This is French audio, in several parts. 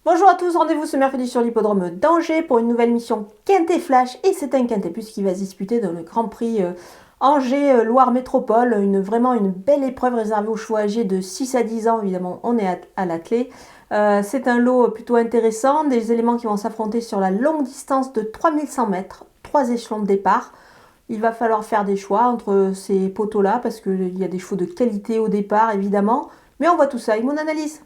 Bonjour à tous, rendez-vous ce mercredi sur l'hippodrome d'Angers pour une nouvelle mission Quintet Flash. Et c'est un Quintet Plus qui va se disputer dans le Grand Prix Angers-Loire Métropole. Vraiment une belle épreuve réservée aux chevaux âgés de 6 à 10 ans. Évidemment, on est à l'attelé. C'est un lot plutôt intéressant, des éléments qui vont s'affronter sur la longue distance de 3100 mètres, 3 échelons de départ. Il va falloir faire des choix entre ces poteaux-là parce qu'il y a des chevaux de qualité au départ, évidemment. Mais on voit tout ça avec mon analyse.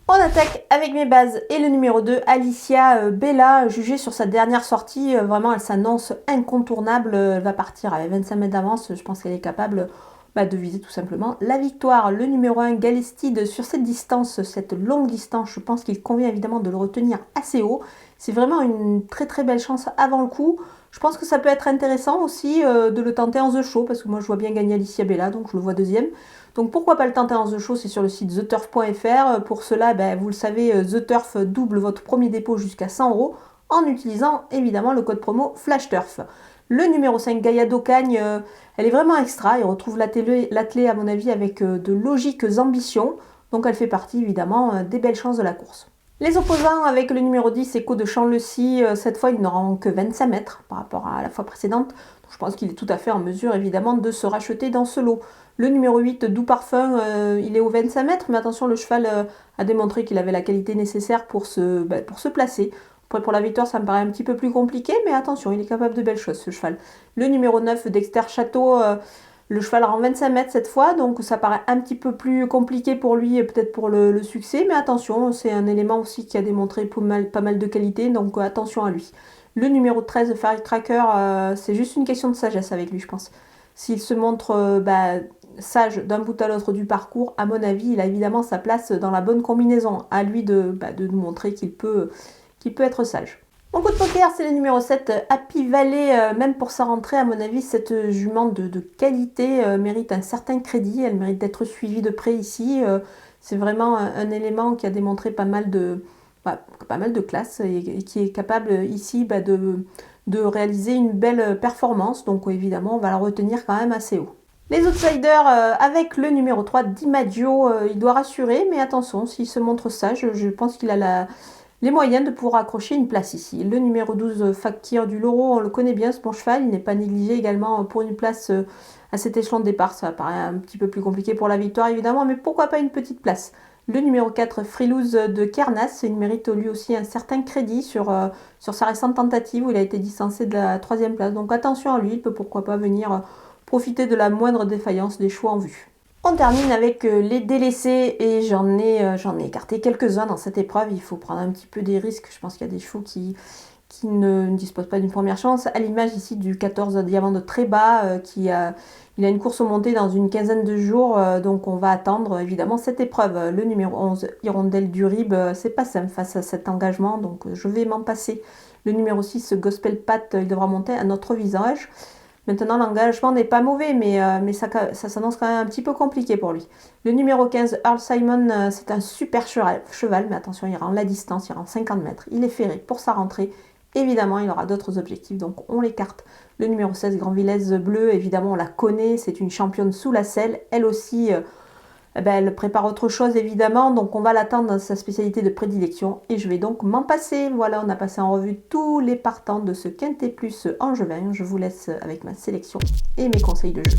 On attaque avec mes bases et le numéro 2, Alicia Bella, jugée sur sa dernière sortie. Vraiment, elle s'annonce incontournable. Elle va partir avec 25 mètres d'avance. Je pense qu'elle est capable de viser tout simplement la victoire. Le numéro 1, Galestide, sur cette distance, cette longue distance, je pense qu'il convient évidemment de le retenir assez haut. C'est vraiment une très très belle chance avant le coup. Je pense que ça peut être intéressant aussi de le tenter en The Show, parce que moi je vois bien gagner Alicia Bella, donc je le vois deuxième. Donc pourquoi pas le tenter en The Show, c'est sur le site theturf.fr. Pour cela, vous le savez, The Turf double votre premier dépôt jusqu'à 100 € en utilisant évidemment le code promo FlashTurf. Le numéro 5, Gaïa d'Ocagne, elle est vraiment extra. Il retrouve l'attelé à mon avis avec de logiques ambitions. Donc elle fait partie évidemment des belles chances de la course. Les opposants avec le numéro 10, Echo de Champ-le-Cy, cette fois ils n'auront que 25 mètres par rapport à la fois précédente. Donc, je pense qu'il est tout à fait en mesure évidemment de se racheter dans ce lot. Le numéro 8, Doux Parfum, il est aux 25 mètres, mais attention, le cheval a démontré qu'il avait la qualité nécessaire pour se placer. Après, pour la victoire, ça me paraît un petit peu plus compliqué, mais attention, il est capable de belles choses, ce cheval. Le numéro 9, Dexter Château, le cheval rend 25 mètres cette fois, donc ça paraît un petit peu plus compliqué pour lui et peut-être pour le succès, mais attention, c'est un élément aussi qui a démontré pas mal de qualité, donc attention à lui. Le numéro 13, Firecracker, c'est juste une question de sagesse avec lui, je pense. S'il se montre sage d'un bout à l'autre du parcours, à mon avis, il a évidemment sa place dans la bonne combinaison. À lui de nous montrer qu'il peut être sage. Mon coup de poker, c'est le numéro 7, Happy Valley. Même pour sa rentrée, à mon avis, cette jument de qualité mérite un certain crédit. Elle mérite d'être suivie de près ici. C'est vraiment un élément qui a démontré pas mal de classe et qui est capable ici de réaliser une belle performance. Donc évidemment, on va la retenir quand même assez haut. Les outsiders avec le numéro 3, DiMaggio, il doit rassurer, mais attention, s'il se montre sage, je pense qu'il a les moyens de pouvoir accrocher une place ici. Le numéro 12, Fakir du Loro, on le connaît bien, ce bon cheval, il n'est pas négligé également pour une place à cet échelon de départ. Ça paraît un petit peu plus compliqué pour la victoire évidemment, mais pourquoi pas une petite place. Le numéro 4, Frilouz de Kernas, il mérite lui aussi un certain crédit sur sa récente tentative où il a été distancé de la 3e place. Donc attention à lui, il peut pourquoi pas venir profiter de la moindre défaillance des choix en vue. On termine avec les délaissés et j'en ai écarté quelques-uns dans cette épreuve. Il faut prendre un petit peu des risques. Je pense qu'il y a des chevaux qui ne disposent pas d'une première chance. À l'image ici du 14 Diamant de Trébat, il a une course au montée dans une quinzaine de jours. Donc on va attendre évidemment cette épreuve. Le numéro 11, Hirondelle du Rib, c'est pas simple face à cet engagement. Donc je vais m'en passer. Le numéro 6, Gospel Pat, il devra monter à notre visage. Maintenant, l'engagement n'est pas mauvais, mais ça s'annonce quand même un petit peu compliqué pour lui. Le numéro 15, Earl Simon, c'est un super cheval, mais attention, il rend la distance, il rend 50 mètres. Il est ferré pour sa rentrée. Évidemment, il aura d'autres objectifs, donc on l'écarte. Le numéro 16, Grand Villez Bleu, évidemment, on la connaît, c'est une championne sous la selle. Elle aussi, elle prépare autre chose, évidemment, donc on va l'attendre dans sa spécialité de prédilection. Et je vais donc m'en passer. Voilà, on a passé en revue tous les partants de ce Quintet Plus angevin. Je vous laisse avec ma sélection et mes conseils de jeu.